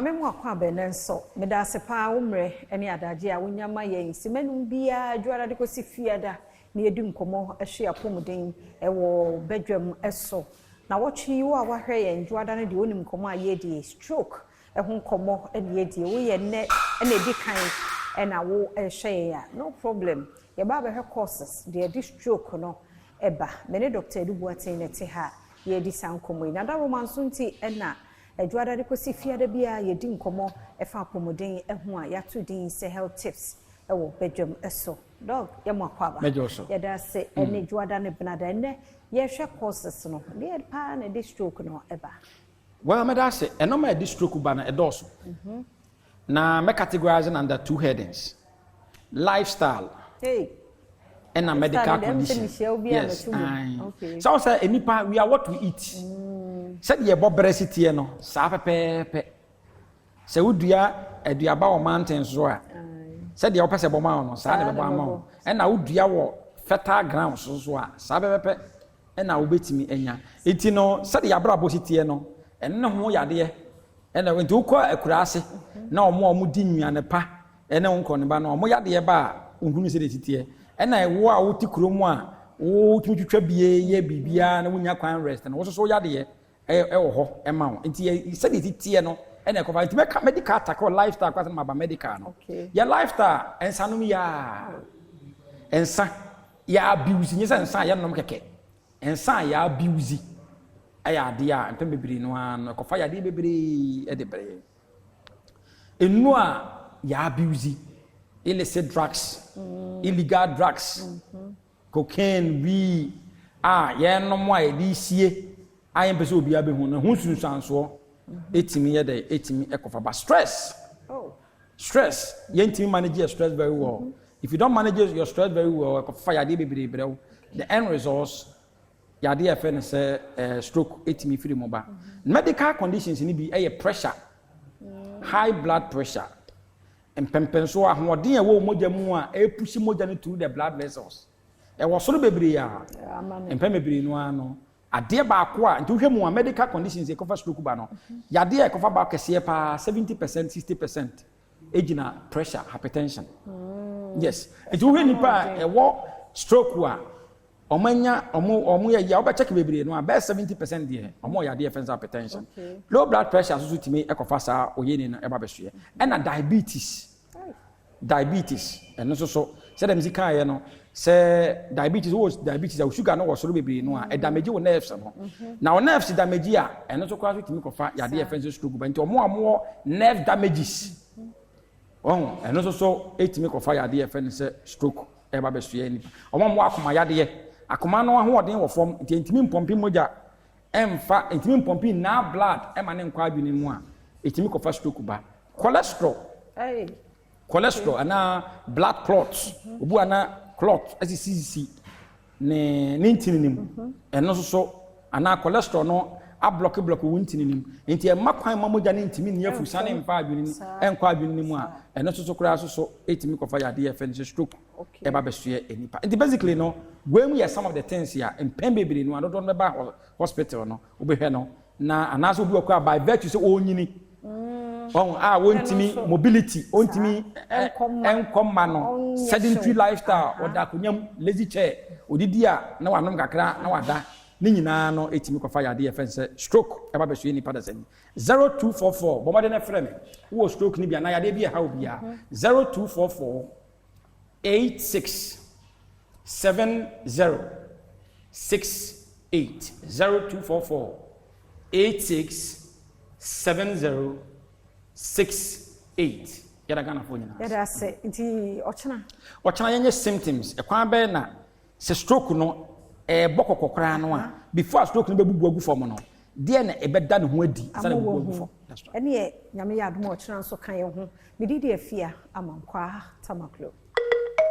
Ame mo akwa benenso me da sepa umre ene adaje a wonyama yen simanum bia adwara de kosi fiada na yedi nkomo ehwe apomuden ewo bedwam eso na wochi wo a wahwe yen dwada ne de onim nkomo a yedi stroke ehun nkomo ene yedi wo ye ne ene di kan ena wo ehwe ya no problem ye ba be courses de di stroke no eba me ne doctor Edubuaten ne te ha yedi sankomo ina da romanso nti ena Edwada de kosi fiada bia yedi nkomo efa apomuden ehu a yato din se health tips ewo bedwam eso dog ye mo akwaba ye da se ene Edwada ne benada ne ye hwe courses no ne pa na di stroke no eba well me da se eno ma di stroke ba na edoso na me categorizing under two headings lifestyle and a medical condition yes okay so say enipa we are what we eat said ye bobresity no sa pepepe se wudua aduaba o mountains so a said ye opese boma no sa ne bebo ama e na wudua wo fertile ground so a sa pepepe e na wobetimi enya enti no said ye abra bositie no enne ho yade e na wenti ukọ akurase na omo di nnuane pa ene wonko ne ba na omo yade ba ohunu se de titie e na wo a woti kromu a wo twitwa bie ye bibia na wonya kwan rest na wo so yade wo ho ema wo nti said it tie no e na ekofa nti medical attack or lifestyle kwase ma ba medical no ya lifestyle ensanum ya abuse nyesa ensan ya nom keke ensan ya abuse aya ade a mpem bebiri no an ekofa ya de bebiri e de bre enu a ya abuse illicit drugs illegal drugs cocaine we ye no mo a de sie ayen pese obi abehu na hu sunsanso etimi ye dey etimi ekofa ba stress yentimi manage your stress very well if you don't manage your stress very well ekofa ya dey bebre the end results ya dey after say stroke etimi free mo ba medical conditions ni bi pressure high blood pressure empempenso ahoden e wo moja mu a push moja no through the blood vessels e wo so bebre ya empembebre no ano ade ba ko a nti hwemu a medical conditions e kofa stroke ba no yade e kofa ba kese pa 70% 60% ejina pressure hypertension yes nti hwe nipa e wo stroke a omanya omo ya oba check bebre no a be 70% de omo yade e fensa hypertension low blood pressure so timi e kofa sa oyeni na e ba besoe e na diabetes eno so se dem zika ye no say diabetes a sugar no was so bebre no a damage wo nerves no na wo nerves damage a eno so kwa so timi kofa yade e fensa stroke ba nti omo nerve damages eno so etimi kofa yade e fensa stroke e ba besoe ni omo akoma yade akoma no ahoden wo fom nti entimi mpompi moja emfa entimi mpompi na blood e ma ne nkwa adwene mu a etimi kofa stroke ba cholesterol ana blood clots obu ana clot SCC ne ntininim eno so ana cholesterol no a block wuntininim nti e makwan mamoja ne ntimi ne yafu sane mfa adwene ni enkwa adwene mu a eno so kura so etimi kofa yade ye fense stroke e ba besoe enipa nti basically no gwemu ya some of the things here empembebere no adodo no ba hospital no obehwe no na anaso obi okwa by virtue say onyini wontimi mobility wontimi enkomma no sedentary lifestyle odakunyam lazy chair odidi a na wanom kakra na wada ni nyina no etimi kofa yade ye fense stroke e ba beso ni pada sani 0244 bomade na frame wo stroke ni bia na yade bia ha obia 0244 86 70 68 0244 86 70 68 yada gana fo nyina yada se nti ochana yenye symptoms e kwan be na se stroke no bokokokra no a before stroke no bebubu agu fo mo no de na ebeda ne ho adi asa na bebubu agu fo ene nyame ya adom ochana nso kan ye ho medidi afia amankwa tamaklo